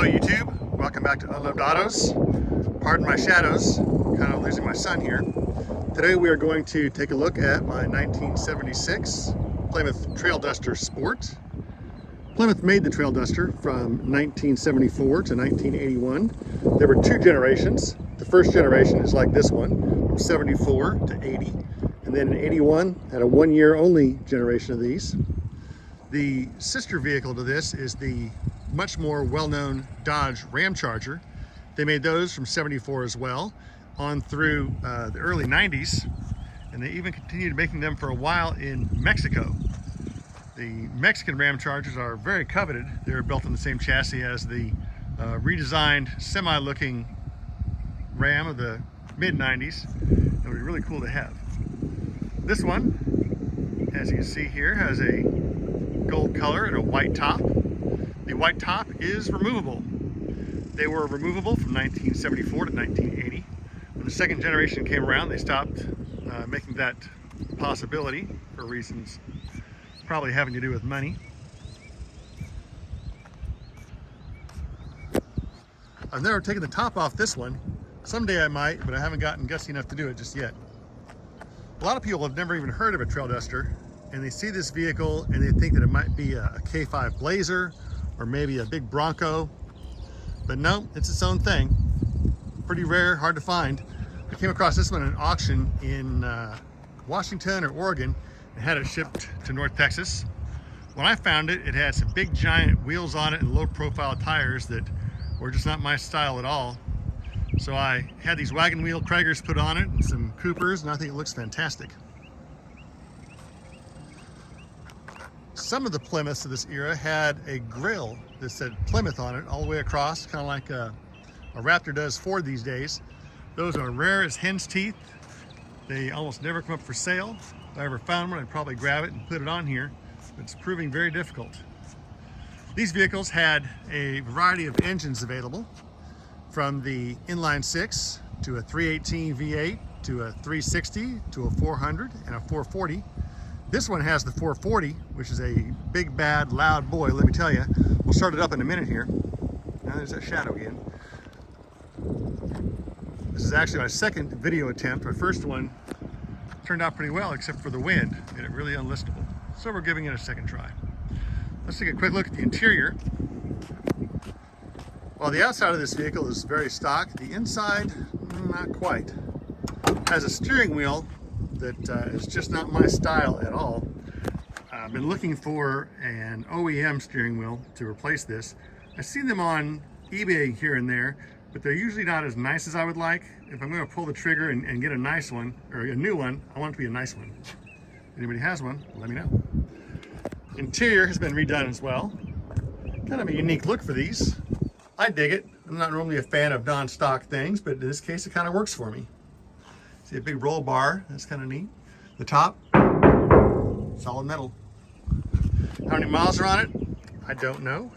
Hello YouTube, welcome back to Unloved Autos. Pardon my shadows, kind of losing my sun here. Today we are going to take a look at my 1976 Plymouth Trailduster Sport. Plymouth made the Trailduster from 1974 to 1981. There were two generations. The first generation is like this one, from 74 to 80. And then in 81, had a one-year only generation of these. The sister vehicle to this is the much more well-known Dodge Ram Charger. They made those from 74 as well, on through the early 90s, and they even continued making them for a while in Mexico. The Mexican Ram Chargers are very coveted. They're built on the same chassis as the redesigned semi-looking Ram of the mid-90s. It would be really cool to have. This one, as you can see here, has a gold color and a white top. The white top is removable. They were removable from 1974 to 1980. When the second generation came around, they stopped making that possibility for reasons probably having to do with money. I've never taken the top off this one. Someday I might, but I haven't gotten gutsy enough to do it just yet. A lot of people have never even heard of a Trailduster, and they see this vehicle and they think that it might be a K5 Blazer or maybe a big Bronco, but no, it's its own thing. Pretty rare, hard to find. I came across this one at an auction in Washington or Oregon and had it shipped to North Texas. When I found it, it had some big giant wheels on it and low profile tires that were just not my style at all. So I had these wagon wheel Kragers put on it and some Coopers, and I think it looks fantastic. Some of the Plymouths of this era had a grille that said Plymouth on it all the way across, kind of like a Raptor does Ford these days. Those are rare as hen's teeth. They almost never come up for sale. If I ever found one, I'd probably grab it and put it on here, but it's proving very difficult. These vehicles had a variety of engines available, from the inline six to a 318 V8 to a 360 to a 400 and a 440. This one has the 440, which is a big, bad, loud boy, let me tell you. We'll start it up in a minute here. Now there's that shadow again. This is actually my second video attempt. My first one turned out pretty well, except for the wind, made it really unlistable. So we're giving it a second try. Let's take a quick look at the interior. While the outside of this vehicle is very stock, the inside, not quite. It has a steering wheel that is just not my style at all. I've been looking for an OEM steering wheel to replace this. I've seen them on eBay here and there, but they're usually not as nice as I would like. If I'm going to pull the trigger and get a nice one, or a new one, I want it to be a nice one. If anybody has one, let me know. Interior has been redone as well. Kind of a unique look for these. I dig it. I'm not normally a fan of non-stock things, but in this case it kind of works for me. See a big roll bar, that's kind of neat. The top, solid metal. How many miles are on it? I don't know.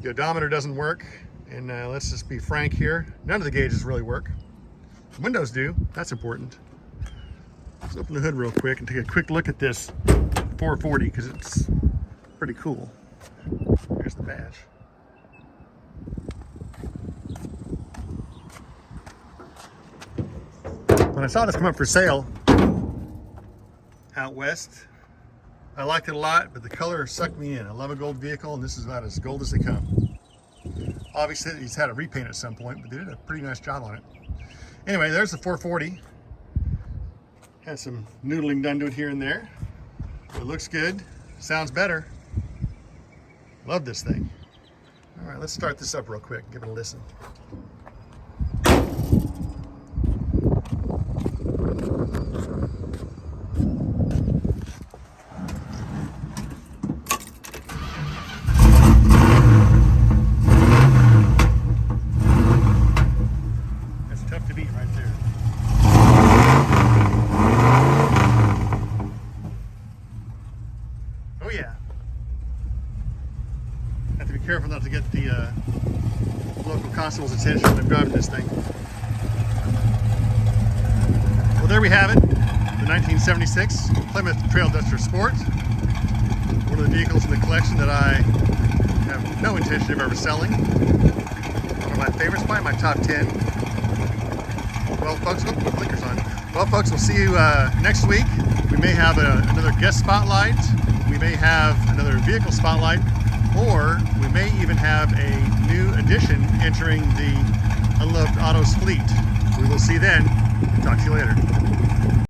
The odometer doesn't work, and let's just be frank here, none of the gauges really work. The windows do, that's important. Let's open the hood real quick and take a quick look at this 440, because it's pretty cool. Here's the badge. When I saw this come up for sale out west, I liked it a lot, but the color sucked me in. I love a gold vehicle, and this is about as gold as they come. Obviously, he's had a repaint at some point, but they did a pretty nice job on it. Anyway, there's the 440. Had some noodling done to it here and there. It looks good, sounds better. Love this thing. All right, let's start this up real quick, give it a listen. Oh yeah. Have to be careful not to get the local constable's attention when I'm driving this thing. Well, there we have it. The 1976 Plymouth Trailduster Sport. One of the vehicles in the collection that I have no intention of ever selling. One of my favorites, probably my top 10. Well, folks, put blinkers on. Well, folks, we'll see you next week. We may have another guest spotlight. We may have another vehicle spotlight, or we may even have a new addition entering the Unloved Autos fleet. We will see then. Talk to you later.